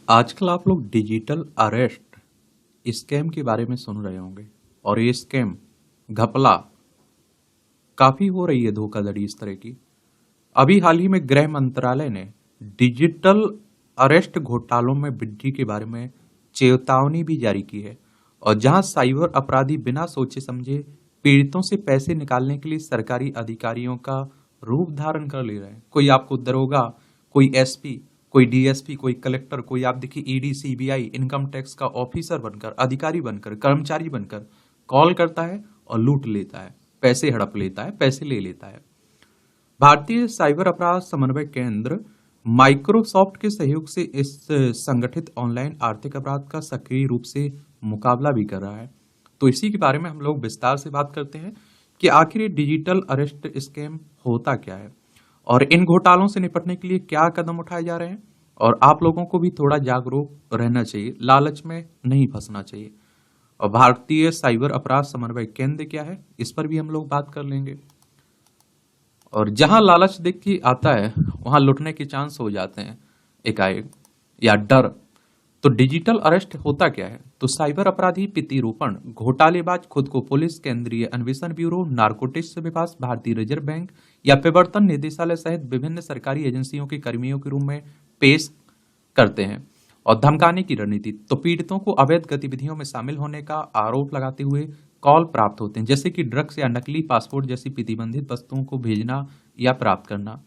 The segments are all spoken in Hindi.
आजकल आप लोग डिजिटल अरेस्ट स्कैम के बारे में सुन रहे होंगे और ये स्कैम घपला काफी हो रही है, धोखाधड़ी इस तरह की। अभी हाल ही में गृह मंत्रालय ने डिजिटल अरेस्ट घोटालों में वृद्धि के बारे में चेतावनी भी जारी की है। और जहां साइबर अपराधी बिना सोचे समझे पीड़ितों से पैसे निकालने के लिए सरकारी अधिकारियों का रूप धारण कर ले रहे हैं। कोई आपको दरोगा, कोई एसपी, कोई डीएसपी, कोई कलेक्टर, कोई आप देखिए ईडी, सीबीआई, इनकम टैक्स का ऑफिसर बनकर, अधिकारी बनकर, कर्मचारी बनकर कॉल करता है और लूट लेता है, पैसे हड़प लेता है, पैसे ले लेता है। भारतीय साइबर अपराध समन्वय केंद्र माइक्रोसॉफ्ट के सहयोग से इस संगठित ऑनलाइन आर्थिक अपराध का सक्रिय रूप से मुकाबला भी कर रहा है। तो इसी के बारे में हम लोग विस्तार से बात करते हैं कि आखिर ये डिजिटल अरेस्ट स्कैम होता क्या है और इन घोटालों से निपटने के लिए क्या कदम उठाए जा रहे हैं। और आप लोगों को भी थोड़ा जागरूक रहना चाहिए, लालच में नहीं फंसना चाहिए। और भारतीय साइबर अपराध समन्वय केंद्र क्या है, इस पर भी हम लोग बात कर लेंगे। और जहां लालच देख के आता है वहां लुटने के चांस हो जाते हैं एकाएक, या डर। तो डिजिटल अरेस्ट होता क्या है? तो साइबर अपराधी, प्रतिरूपण, घोटालेबाज खुद को पुलिस, केंद्रीय अन्वेषण ब्यूरो, नारकोटिक्स विभाग, भारतीय रिजर्व बैंक या प्रवर्तन निदेशालय सहित विभिन्न सरकारी एजेंसियों के कर्मियों के रूप में पेश करते हैं। और धमकाने की रणनीति, तो पीड़ितों को अवैध गतिविधियों में शामिल होने का आरोप लगाते हुए कॉल प्राप्त होते हैं, जैसे कि ड्रग्स या नकली पासपोर्ट जैसी प्रतिबंधित वस्तुओं को भेजना या प्राप्त करना।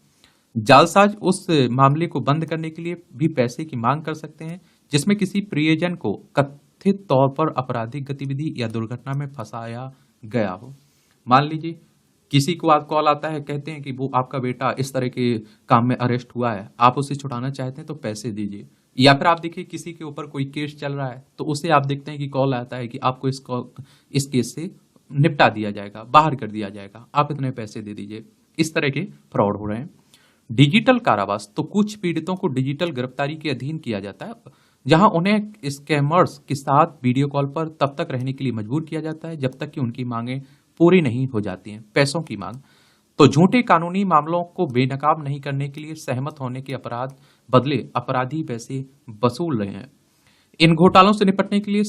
जालसाज उस मामले को बंद करने के लिए भी पैसे की मांग कर सकते हैं जिसमें किसी प्रियजन को कथित तौर पर आपराधिक गतिविधि या दुर्घटना में फंसाया गया हो। मान लीजिए किसी को आज कॉल आता है, कहते हैं कि वो आपका बेटा इस तरह के काम में अरेस्ट हुआ है, आप उसे छुड़ाना चाहते हैं तो पैसे दीजिए। या फिर आप देखिए किसी के ऊपर कोई केस चल रहा है तो उसे आप देखते हैं कि कॉल आता है कि आपको इस केस से निपटा दिया जाएगा, बाहर कर दिया जाएगा, आप इतने पैसे दे दीजिए। इस तरह के फ्रॉड हो रहे हैं। डिजिटल कारावास, तो कुछ पीड़ितों को डिजिटल गिरफ्तारी के अधीन किया जाता है, जहां उन्हें स्कैमर्स के साथ वीडियो कॉल पर तब तक रहने के लिए मजबूर किया जाता है जब तक कि उनकी मांगें पूरी नहीं हो जाती हैं। पैसों की मांग, तो झूठे कानूनी मामलों को बेनकाब नहीं करने के लिए सहमत होने के अपराध बदले अपराधी पैसे वसूल रहे हैं। इन घोटालों से निपटने के लिए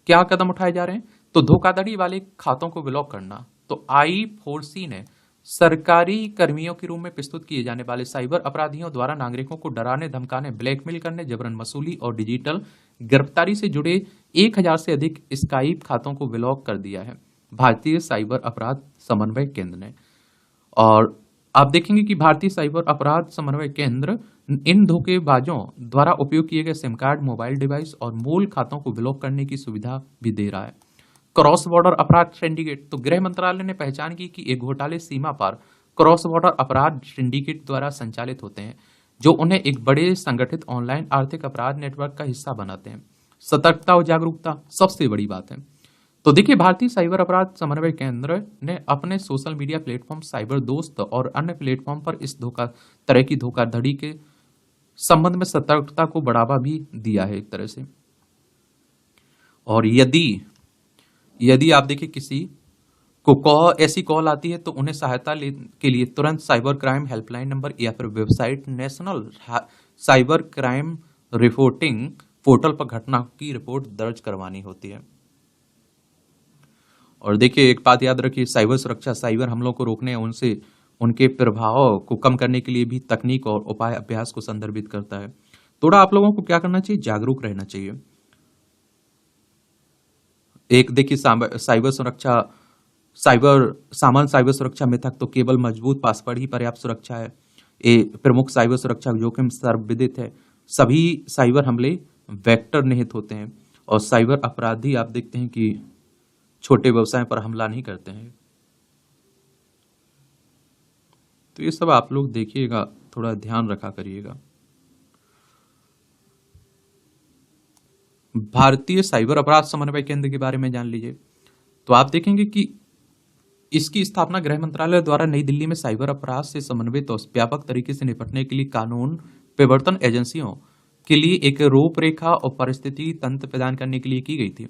क्या कदम उठाए जा रहे हैं? तो धोखाधड़ी वाले खातों को ब्लॉक करना। तो I4C ने सरकारी कर्मियों के रूप में प्रस्तुत किए जाने वाले साइबर अपराधियों द्वारा नागरिकों को डराने, धमकाने, ब्लैकमेल करने, जबरन वसूली और डिजिटल गिरफ्तारी से जुड़े 1000 से अधिक स्काइप खातों को ब्लॉक कर दिया है भारतीय साइबर अपराध समन्वय केंद्र ने। और आप देखेंगे कि भारतीय साइबर अपराध समन्वय केंद्र इन धोखेबाजों द्वारा उपयोग किए गए सिम कार्ड, मोबाइल डिवाइस और मूल खातों को ब्लॉक करने की सुविधा भी दे रहा है। क्रॉस बॉर्डर अपराध सिंडिकेट, तो गृह मंत्रालय ने पहचान की कि ये घोटाले सीमा पार क्रॉस बॉर्डर अपराध सिंडिकेट द्वारा संचालित होते हैं, जो उन्हें एक बड़े संगठित ऑनलाइन आर्थिक अपराध नेटवर्क का हिस्सा बनाते हैं। सतर्कता और जागरूकता सबसे बड़ी बात है। तो देखिए, भारतीय साइबर अपराध समन्वय केंद्र ने अपने सोशल मीडिया प्लेटफॉर्म साइबर दोस्त और अन्य प्लेटफॉर्म पर इस तरह की धोखाधड़ी के संबंध में सतर्कता को बढ़ावा भी दिया है एक तरह से। और यदि आप देखिए किसी को ऐसी कॉल आती है तो उन्हें सहायता के लिए तुरंत साइबर क्राइम हेल्पलाइन नंबर या फिर website national cyber crime reporting portal पर घटना की रिपोर्ट दर्ज करवानी होती है। और देखिए, एक बात याद रखिए, साइबर सुरक्षा साइबर हमलों को रोकने, उनके प्रभाव को कम करने के लिए भी तकनीक और उपाय अभ्यास को संदर्भित करता है। थोड़ा आप लोगों को क्या करना चाहिए, जागरूक रहना चाहिए। एक देखिए, साइबर सुरक्षा में तक तो केवल मजबूत पासवर्ड ही पर्याप्त सुरक्षा है। ये प्रमुख साइबर सुरक्षा जोखिम सर्वविदित है। सभी साइबर हमले वेक्टर निहित होते हैं और साइबर अपराधी आप देखते हैं कि छोटे व्यवसाय पर हमला नहीं करते हैं। तो ये सब आप लोग देखिएगा, थोड़ा ध्यान रखा करिएगा। भारतीय साइबर अपराध समन्वय केंद्र के बारे में जान लीजिए। तो आप देखेंगे कि इसकी स्थापना गृह मंत्रालय द्वारा नई दिल्ली में साइबर अपराध से समन्वित और व्यापक तरीके से निपटने के लिए कानून प्रवर्तन एजेंसियों के लिए एक रूपरेखा और परिस्थिति तंत्र प्रदान करने के लिए की गई थी।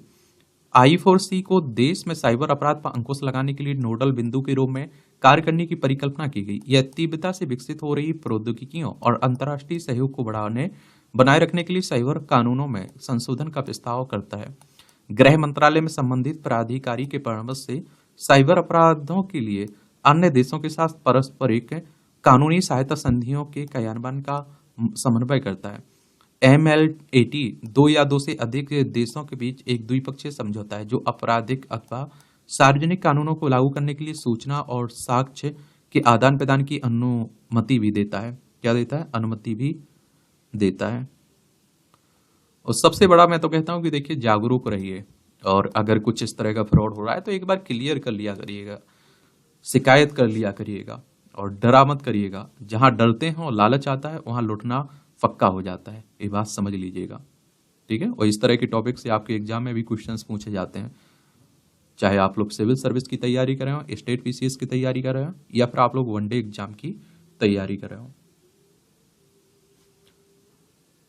I4C को देश में साइबर अपराध पर अंकुश लगाने के लिए नोडल बिंदु के रूप में कार्य करने की परिकल्पना की गई। यह तीव्रता से विकसित हो रही प्रौद्योगिकियों और अंतर्राष्ट्रीय सहयोग को बढ़ाने बनाए रखने के लिए साइबर कानूनों में संशोधन का प्रस्ताव करता है। गृह मंत्रालय में संबंधित प्राधिकारी के परामर्श से साइबर अपराधों के लिए अन्य देशों के साथ पारस्परिक कानूनी सहायता संधियों के क्रियान्वयन का समन्वय करता है। MLAT दो या दो से अधिक देशों के बीच एक द्विपक्षीय समझौता है जो आपराधिक अथवा सार्वजनिक कानूनों को लागू करने के लिए सूचना और साक्ष्य के आदान प्रदान की अनुमति भी देता है। क्या देता है? अनुमति भी देता है। और सबसे बड़ा मैं तो कहता हूं कि देखिए, जागरूक रहिए, और अगर कुछ इस तरह का फ्रॉड हो रहा है तो एक बार क्लियर कर लिया करिएगा, शिकायत कर लिया करिएगा, और डरा मत करिएगा। जहां डरते हैं और लालच आता है वहां लुटना पक्का हो जाता है, ये बात समझ लीजिएगा। ठीक है। और इस तरह के टॉपिक से आपके एग्जाम में भी क्वेश्चंस पूछे जाते हैं, चाहे आप लोग सिविल सर्विस की तैयारी कर रहे हो, स्टेट PCS की तैयारी कर रहे हो, या फिर आप लोग वनडे एग्जाम की तैयारी कर रहे हो।